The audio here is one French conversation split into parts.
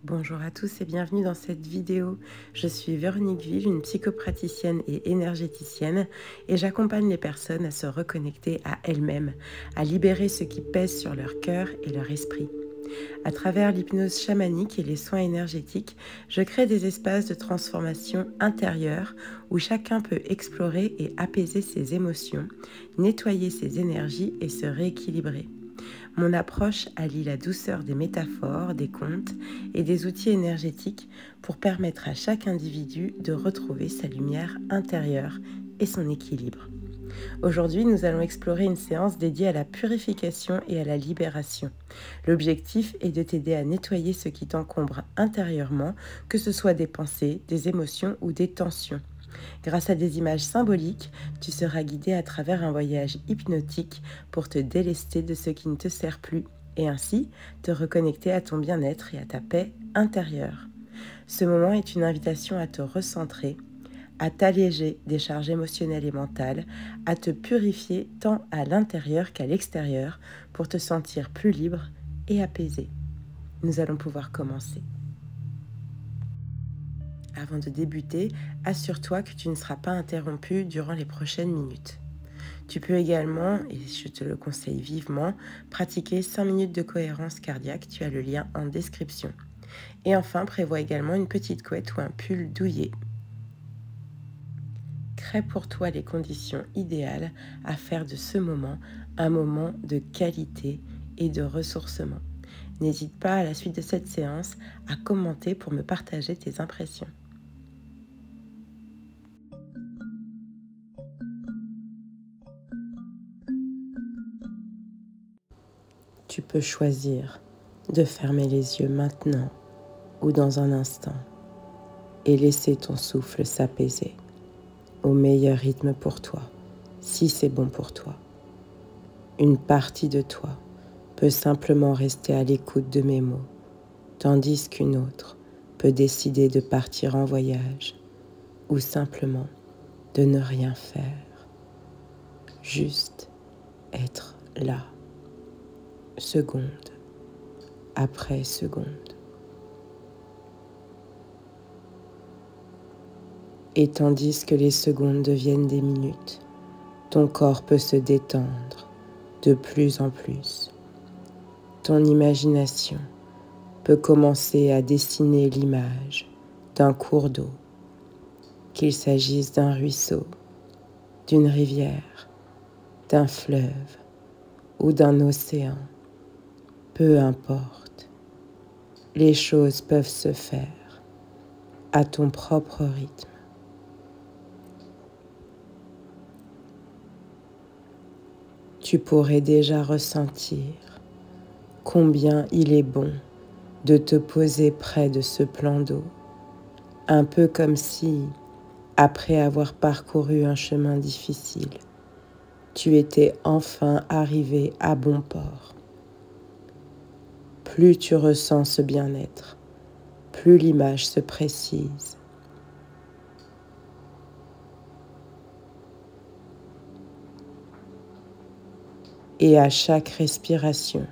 Bonjour à tous et bienvenue dans cette vidéo. Je suis Véronique Ville, une psychopraticienne et énergéticienne, et j'accompagne les personnes à se reconnecter à elles-mêmes, à libérer ce qui pèse sur leur cœur et leur esprit. À travers l'hypnose chamanique et les soins énergétiques, je crée des espaces de transformation intérieure où chacun peut explorer et apaiser ses émotions, nettoyer ses énergies et se rééquilibrer. Mon approche allie la douceur des métaphores, des contes et des outils énergétiques pour permettre à chaque individu de retrouver sa lumière intérieure et son équilibre. Aujourd'hui, nous allons explorer une séance dédiée à la purification et à la libération. L'objectif est de t'aider à nettoyer ce qui t'encombre intérieurement, que ce soit des pensées, des émotions ou des tensions. Grâce à des images symboliques, tu seras guidé à travers un voyage hypnotique pour te délester de ce qui ne te sert plus et ainsi te reconnecter à ton bien-être et à ta paix intérieure. Ce moment est une invitation à te recentrer, à t'alléger des charges émotionnelles et mentales, à te purifier tant à l'intérieur qu'à l'extérieur pour te sentir plus libre et apaisé. Nous allons pouvoir commencer. Avant de débuter, assure-toi que tu ne seras pas interrompu durant les prochaines minutes. Tu peux également, et je te le conseille vivement, pratiquer 5 minutes de cohérence cardiaque, tu as le lien en description. Et enfin, prévois également une petite couette ou un pull douillet. Crée pour toi les conditions idéales à faire de ce moment un moment de qualité et de ressourcement. N'hésite pas à la suite de cette séance à commenter pour me partager tes impressions. Tu peux choisir de fermer les yeux maintenant ou dans un instant et laisser ton souffle s'apaiser au meilleur rythme pour toi, si c'est bon pour toi. Une partie de toi peut simplement rester à l'écoute de mes mots, tandis qu'une autre peut décider de partir en voyage ou simplement de ne rien faire, juste être là, seconde après seconde. Et tandis que les secondes deviennent des minutes, ton corps peut se détendre de plus en plus. Ton imagination peut commencer à dessiner l'image d'un cours d'eau, qu'il s'agisse d'un ruisseau, d'une rivière, d'un fleuve ou d'un océan. Peu importe, les choses peuvent se faire à ton propre rythme. Tu pourrais déjà ressentir combien il est bon de te poser près de ce plan d'eau, un peu comme si, après avoir parcouru un chemin difficile, tu étais enfin arrivé à bon port. Plus tu ressens ce bien-être, plus l'image se précise. Et à chaque respiration,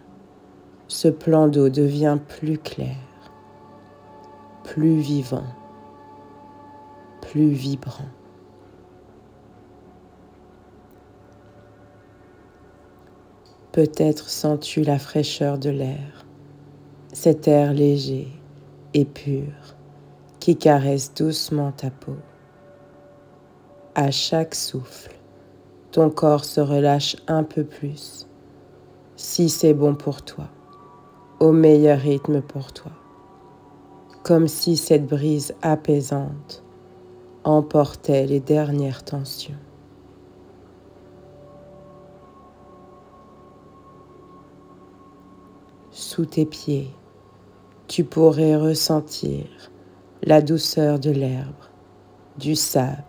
ce plan d'eau devient plus clair, plus vivant, plus vibrant. Peut-être sens-tu la fraîcheur de l'air, cet air léger et pur qui caresse doucement ta peau. À chaque souffle, ton corps se relâche un peu plus, si c'est bon pour toi, au meilleur rythme pour toi, comme si cette brise apaisante emportait les dernières tensions. Sous tes pieds, tu pourrais ressentir la douceur de l'herbe, du sable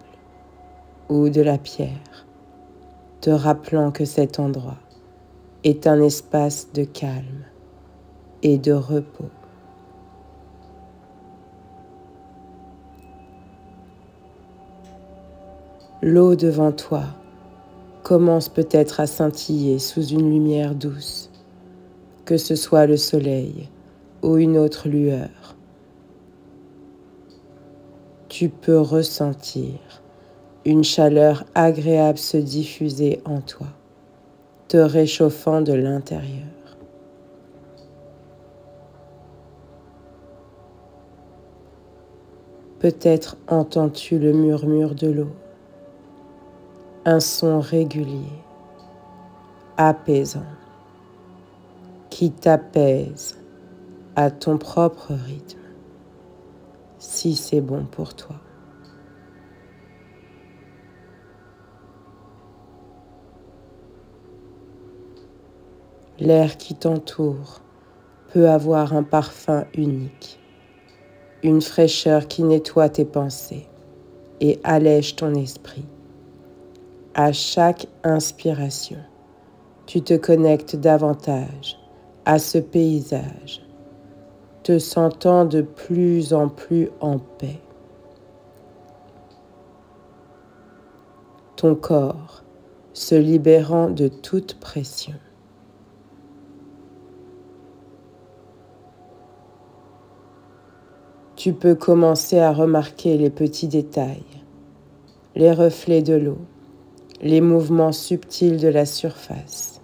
ou de la pierre, te rappelant que cet endroit est un espace de calme et de repos. L'eau devant toi commence peut-être à scintiller sous une lumière douce, que ce soit le soleil ou une autre lueur. Tu peux ressentir une chaleur agréable se diffuser en toi, te réchauffant de l'intérieur. Peut-être entends-tu le murmure de l'eau, un son régulier, apaisant, qui t'apaise à ton propre rythme, si c'est bon pour toi. L'air qui t'entoure peut avoir un parfum unique, une fraîcheur qui nettoie tes pensées et allège ton esprit. À chaque inspiration, tu te connectes davantage à ce paysage, te sentant de plus en plus en paix. Ton corps se libérant de toute pression. Tu peux commencer à remarquer les petits détails, les reflets de l'eau, les mouvements subtils de la surface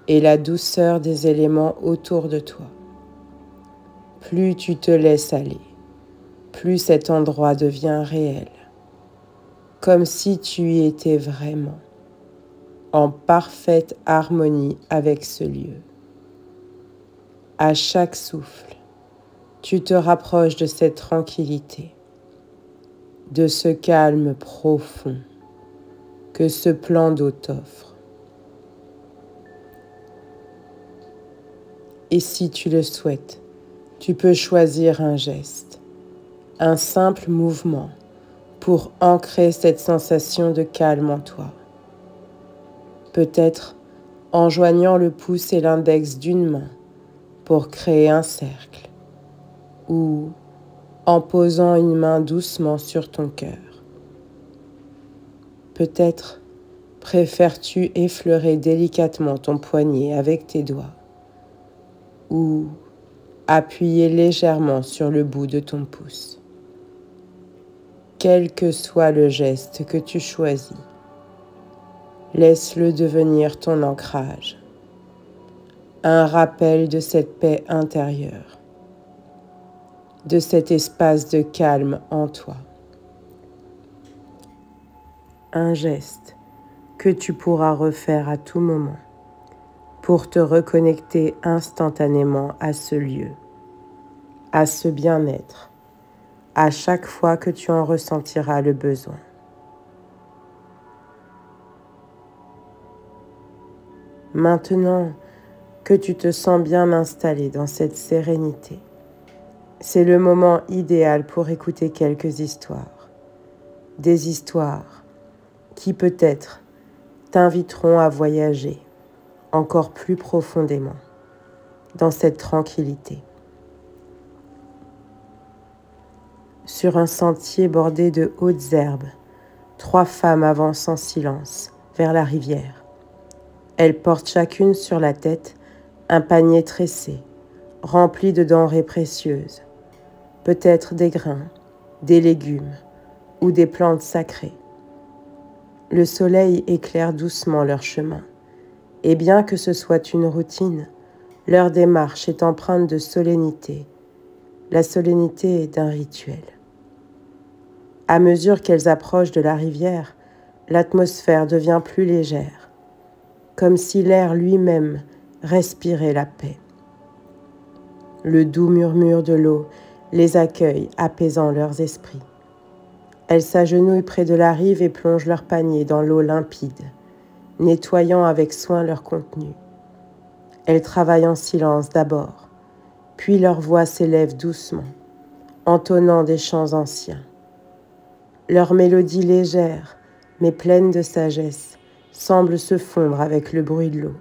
et la douceur des éléments autour de toi. Plus tu te laisses aller, plus cet endroit devient réel, comme si tu y étais vraiment, en parfaite harmonie avec ce lieu. À chaque souffle, tu te rapproches de cette tranquillité, de ce calme profond que ce plan d'eau t'offre. Et si tu le souhaites, tu peux choisir un geste, un simple mouvement pour ancrer cette sensation de calme en toi. Peut-être en joignant le pouce et l'index d'une main pour créer un cercle, ou en posant une main doucement sur ton cœur. Peut-être préfères-tu effleurer délicatement ton poignet avec tes doigts, ou appuyer légèrement sur le bout de ton pouce. Quel que soit le geste que tu choisis, laisse-le devenir ton ancrage, un rappel de cette paix intérieure, de cet espace de calme en toi. Un geste que tu pourras refaire à tout moment pour te reconnecter instantanément à ce lieu, à ce bien-être, à chaque fois que tu en ressentiras le besoin. Maintenant que tu te sens bien installé dans cette sérénité, c'est le moment idéal pour écouter quelques histoires. Des histoires qui peut-être t'inviteront à voyager encore plus profondément dans cette tranquillité. Sur un sentier bordé de hautes herbes, 3 femmes avancent en silence vers la rivière. Elles portent chacune sur la tête un panier tressé, rempli de denrées précieuses, peut-être des grains, des légumes ou des plantes sacrées. Le soleil éclaire doucement leur chemin, et bien que ce soit une routine, leur démarche est empreinte de solennité, la solennité d'un rituel. À mesure qu'elles approchent de la rivière, l'atmosphère devient plus légère, comme si l'air lui-même respirait la paix. Le doux murmure de l'eau les accueille, apaisant leurs esprits. Elles s'agenouillent près de la rive et plongent leur panier dans l'eau limpide, nettoyant avec soin leur contenu. Elles travaillent en silence d'abord, puis leur voix s'élève doucement, entonnant des chants anciens. Leur mélodie légère, mais pleine de sagesse, semble se fondre avec le bruit de l'eau.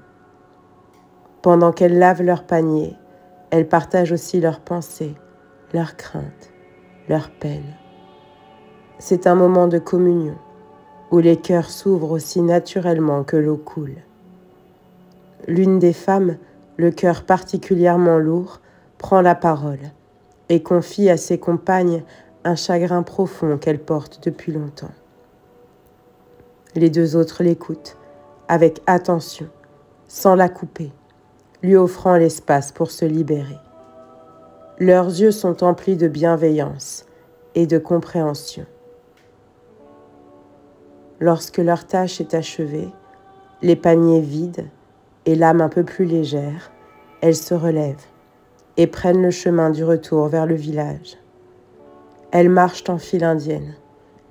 Pendant qu'elles lavent leur panier, elles partagent aussi leurs pensées, leurs craintes, leurs peines. C'est un moment de communion, où les cœurs s'ouvrent aussi naturellement que l'eau coule. L'une des femmes, le cœur particulièrement lourd, prend la parole et confie à ses compagnes un chagrin profond qu'elle porte depuis longtemps. Les deux autres l'écoutent, avec attention, sans la couper, lui offrant l'espace pour se libérer. Leurs yeux sont emplis de bienveillance et de compréhension. Lorsque leur tâche est achevée, les paniers vides et l'âme un peu plus légère, elles se relèvent et prennent le chemin du retour vers le village. Elles marchent en file indienne,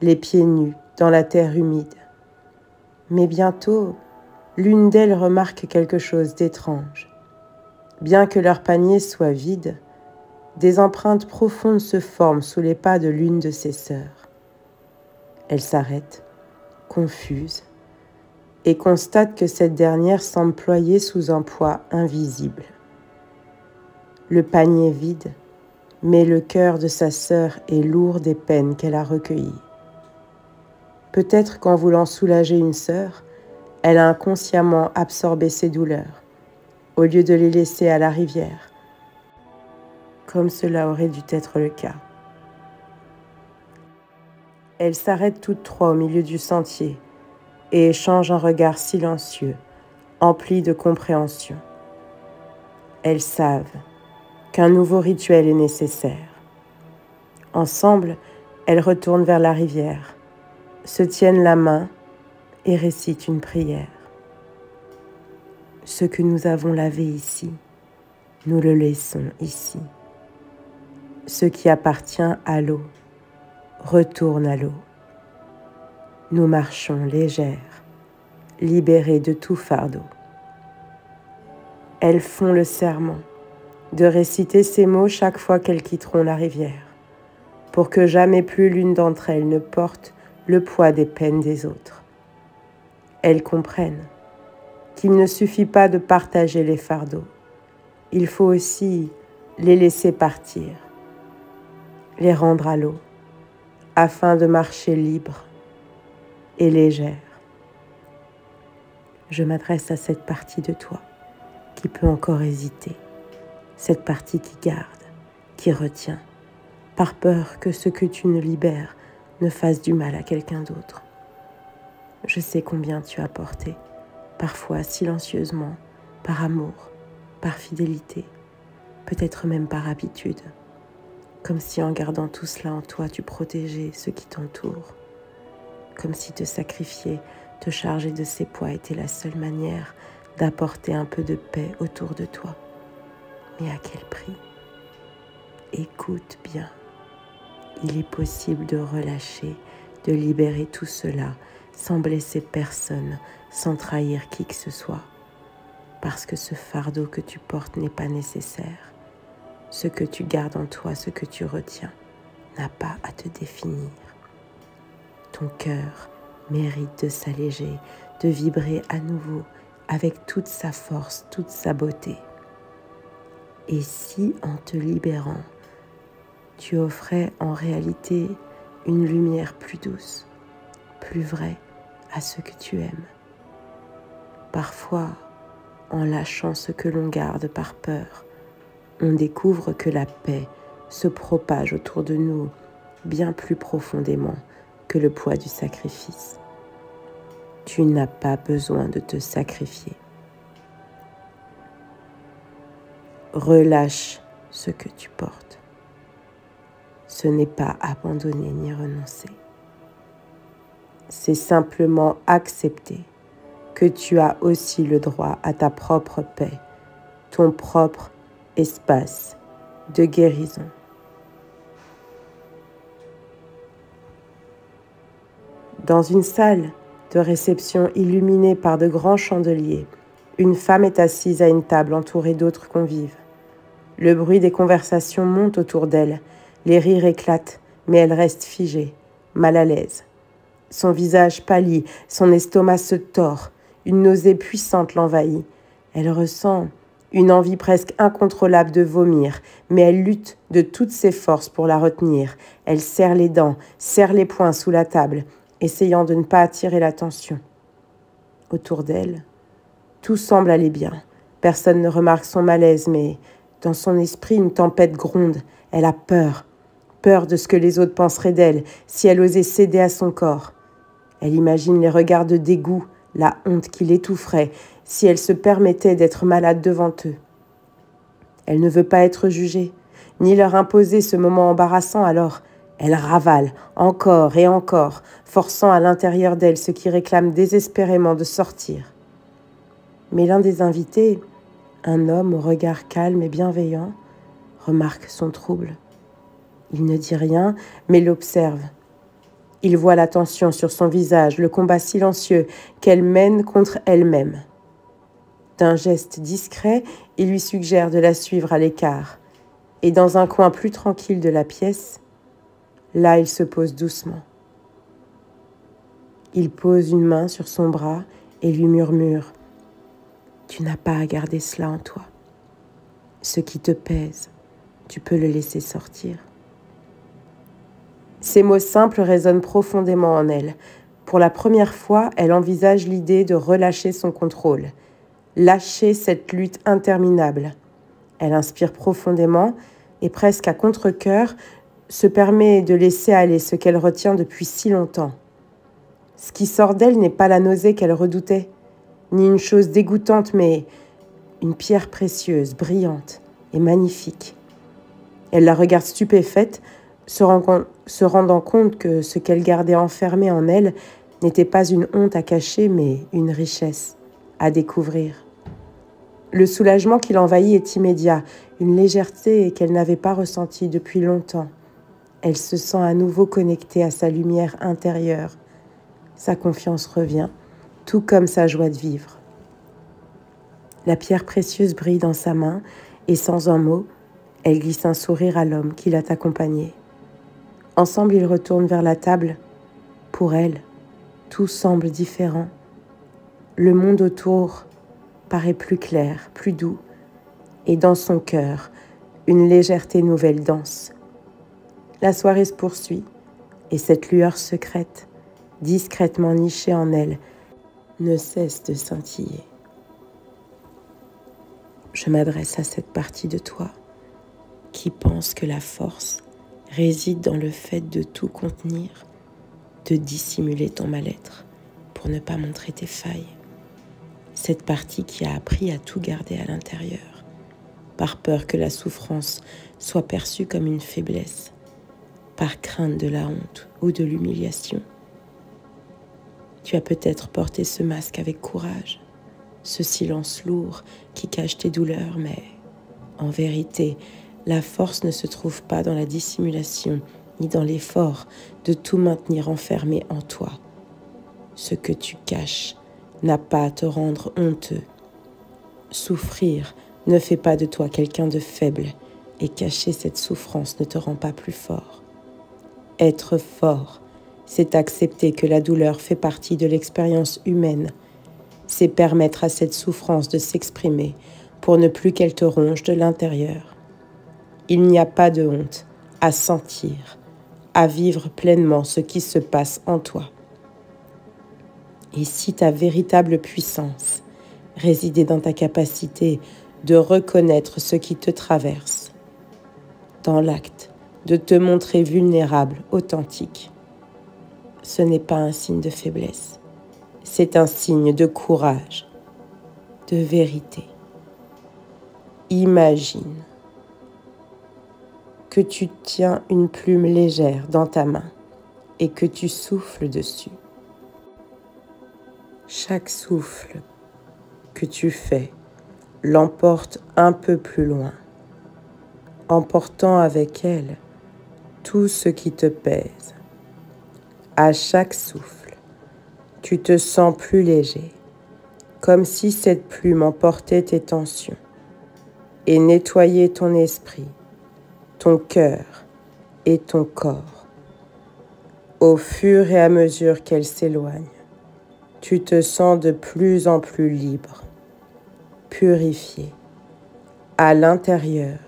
les pieds nus dans la terre humide. Mais bientôt, l'une d'elles remarque quelque chose d'étrange. Bien que leur panier soit vide, des empreintes profondes se forment sous les pas de l'une de ses sœurs. Elle s'arrête, confuse, et constate que cette dernière semble ployée sous un poids invisible. Le panier vide, mais le cœur de sa sœur est lourd des peines qu'elle a recueillies. Peut-être qu'en voulant soulager une sœur, elle a inconsciemment absorbé ses douleurs, au lieu de les laisser à la rivière, comme cela aurait dû être le cas. Elles s'arrêtent toutes trois au milieu du sentier et échangent un regard silencieux, empli de compréhension. Elles savent qu'un nouveau rituel est nécessaire. Ensemble, elles retournent vers la rivière, se tiennent la main et récitent une prière. Ce que nous avons lavé ici, nous le laissons ici. Ce qui appartient à l'eau retourne à l'eau. Nous marchons légères, libérées de tout fardeau. Elles font le serment de réciter ces mots chaque fois qu'elles quitteront la rivière, pour que jamais plus l'une d'entre elles ne porte le poids des peines des autres. Elles comprennent qu'il ne suffit pas de partager les fardeaux, il faut aussi les laisser partir, les rendre à l'eau, afin de marcher libre et légère. Je m'adresse à cette partie de toi qui peut encore hésiter, cette partie qui garde, qui retient, par peur que ce que tu ne libères ne fasse du mal à quelqu'un d'autre. Je sais combien tu as porté, parfois silencieusement, par amour, par fidélité, peut-être même par habitude, comme si en gardant tout cela en toi, tu protégeais ceux qui t'entourent, comme si te sacrifier, te charger de ces poids était la seule manière d'apporter un peu de paix autour de toi. Mais à quel prix? Écoute bien, il est possible de relâcher, de libérer tout cela sans blesser personne, sans trahir qui que ce soit, parce que ce fardeau que tu portes n'est pas nécessaire. Ce que tu gardes en toi, ce que tu retiens, n'a pas à te définir. Ton cœur mérite de s'alléger, de vibrer à nouveau avec toute sa force, toute sa beauté. Et si en te libérant, tu offrais en réalité une lumière plus douce, plus vraie à ce que tu aimes. Parfois, en lâchant ce que l'on garde par peur, on découvre que la paix se propage autour de nous bien plus profondément que le poids du sacrifice. Tu n'as pas besoin de te sacrifier. Relâche ce que tu portes. Ce n'est pas abandonner ni renoncer. C'est simplement accepter que tu as aussi le droit à ta propre paix, ton propre espace de guérison. Dans une salle de réception illuminée par de grands chandeliers, une femme est assise à une table entourée d'autres convives. Le bruit des conversations monte autour d'elle, les rires éclatent, mais elle reste figée, mal à l'aise. Son visage pâlit, son estomac se tord, une nausée puissante l'envahit. Elle ressent une envie presque incontrôlable de vomir, mais elle lutte de toutes ses forces pour la retenir. Elle serre les dents, serre les poings sous la table, essayant de ne pas attirer l'attention. Autour d'elle, tout semble aller bien. Personne ne remarque son malaise, mais dans son esprit, une tempête gronde. Elle a peur. peur de ce que les autres penseraient d'elle si elle osait céder à son corps. Elle imagine les regards de dégoût, la honte qui l'étoufferait si elle se permettait d'être malade devant eux. Elle ne veut pas être jugée, ni leur imposer ce moment embarrassant, alors elle ravale encore et encore, forçant à l'intérieur d'elle ce qui réclame désespérément de sortir. Mais l'un des invités, un homme au regard calme et bienveillant, remarque son trouble. Il ne dit rien, mais l'observe. Il voit la tension sur son visage, le combat silencieux qu'elle mène contre elle-même. D'un geste discret, il lui suggère de la suivre à l'écart. Et dans un coin plus tranquille de la pièce, là il se pose doucement. Il pose une main sur son bras et lui murmure « Tu n'as pas à garder cela en toi. Ce qui te pèse, tu peux le laisser sortir. » Ces mots simples résonnent profondément en elle. Pour la première fois, elle envisage l'idée de relâcher son contrôle, lâcher cette lutte interminable. Elle inspire profondément et presque à contre-cœur, se permet de laisser aller ce qu'elle retient depuis si longtemps. Ce qui sort d'elle n'est pas la nausée qu'elle redoutait, ni une chose dégoûtante, mais une pierre précieuse, brillante et magnifique. Elle la regarde stupéfaite, se rendant compte que ce qu'elle gardait enfermé en elle n'était pas une honte à cacher, mais une richesse à découvrir. Le soulagement qui l'envahit est immédiat, une légèreté qu'elle n'avait pas ressentie depuis longtemps. Elle se sent à nouveau connectée à sa lumière intérieure. Sa confiance revient, tout comme sa joie de vivre. La pierre précieuse brille dans sa main et sans un mot, elle glisse un sourire à l'homme qui l'a accompagnée. Ensemble, ils retournent vers la table. Pour elle, tout semble différent. Le monde autour paraît plus clair, plus doux, et dans son cœur, une légèreté nouvelle danse. La soirée se poursuit, et cette lueur secrète, discrètement nichée en elle, ne cesse de scintiller. Je m'adresse à cette partie de toi qui pense que la force réside dans le fait de tout contenir, de dissimuler ton mal-être pour ne pas montrer tes failles. Cette partie qui a appris à tout garder à l'intérieur, par peur que la souffrance soit perçue comme une faiblesse, par crainte de la honte ou de l'humiliation. Tu as peut-être porté ce masque avec courage, ce silence lourd qui cache tes douleurs, mais en vérité, la force ne se trouve pas dans la dissimulation ni dans l'effort de tout maintenir enfermé en toi. Ce que tu caches n'a pas à te rendre honteux. Souffrir ne fait pas de toi quelqu'un de faible et cacher cette souffrance ne te rend pas plus fort. Être fort, c'est accepter que la douleur fait partie de l'expérience humaine. C'est permettre à cette souffrance de s'exprimer pour ne plus qu'elle te ronge de l'intérieur. Il n'y a pas de honte à sentir, à vivre pleinement ce qui se passe en toi. Et si ta véritable puissance résidait dans ta capacité de reconnaître ce qui te traverse, dans l'acte de te montrer vulnérable, authentique, ce n'est pas un signe de faiblesse, c'est un signe de courage, de vérité. Imagine que tu tiens une plume légère dans ta main et que tu souffles dessus. Chaque souffle que tu fais l'emporte un peu plus loin, emportant avec elle tout ce qui te pèse. À chaque souffle, tu te sens plus léger, comme si cette plume emportait tes tensions et nettoyait ton esprit, ton cœur et ton corps. Au fur et à mesure qu'elle s'éloigne, tu te sens de plus en plus libre, purifié, à l'intérieur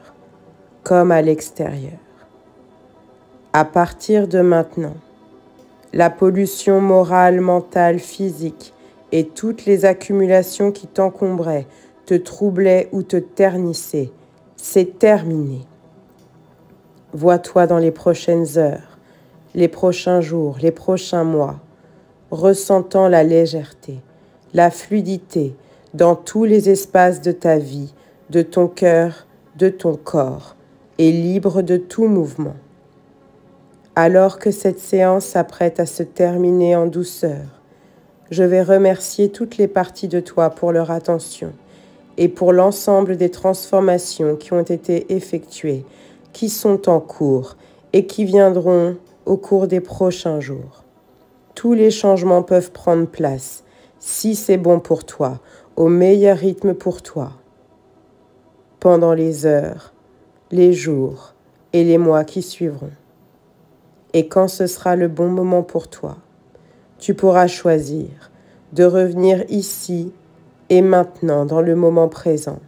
comme à l'extérieur. À partir de maintenant, la pollution morale, mentale, physique et toutes les accumulations qui t'encombraient, te troublaient ou te ternissaient, c'est terminé. Vois-toi dans les prochaines heures, les prochains jours, les prochains mois, ressentant la légèreté, la fluidité dans tous les espaces de ta vie, de ton cœur, de ton corps, et libre de tout mouvement. Alors que cette séance s'apprête à se terminer en douceur, je vais remercier toutes les parties de toi pour leur attention et pour l'ensemble des transformations qui ont été effectuées, qui sont en cours et qui viendront au cours des prochains jours. Tous les changements peuvent prendre place, si c'est bon pour toi, au meilleur rythme pour toi, pendant les heures, les jours et les mois qui suivront. Et quand ce sera le bon moment pour toi, tu pourras choisir de revenir ici et maintenant dans le moment présent,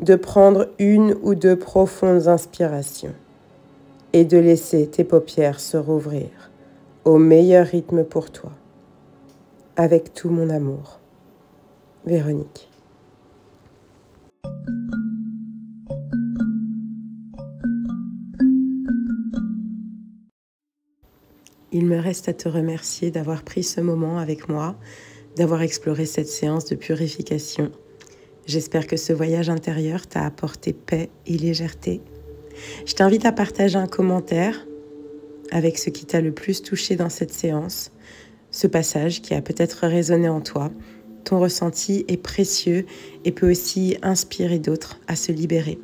de prendre une ou deux profondes inspirations et de laisser tes paupières se rouvrir au meilleur rythme pour toi. Avec tout mon amour, Véronique. Il me reste à te remercier d'avoir pris ce moment avec moi, d'avoir exploré cette séance de purification. J'espère que ce voyage intérieur t'a apporté paix et légèreté. Je t'invite à partager un commentaire avec ce qui t'a le plus touché dans cette séance, ce passage qui a peut-être résonné en toi. Ton ressenti est précieux et peut aussi inspirer d'autres à se libérer.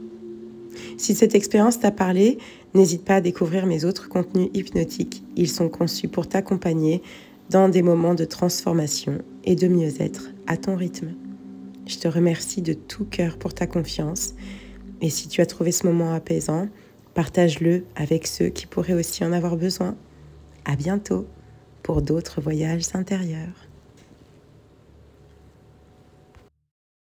Si cette expérience t'a parlé, n'hésite pas à découvrir mes autres contenus hypnotiques. Ils sont conçus pour t'accompagner dans des moments de transformation et de mieux-être à ton rythme. Je te remercie de tout cœur pour ta confiance. Et si tu as trouvé ce moment apaisant, partage-le avec ceux qui pourraient aussi en avoir besoin. À bientôt pour d'autres voyages intérieurs.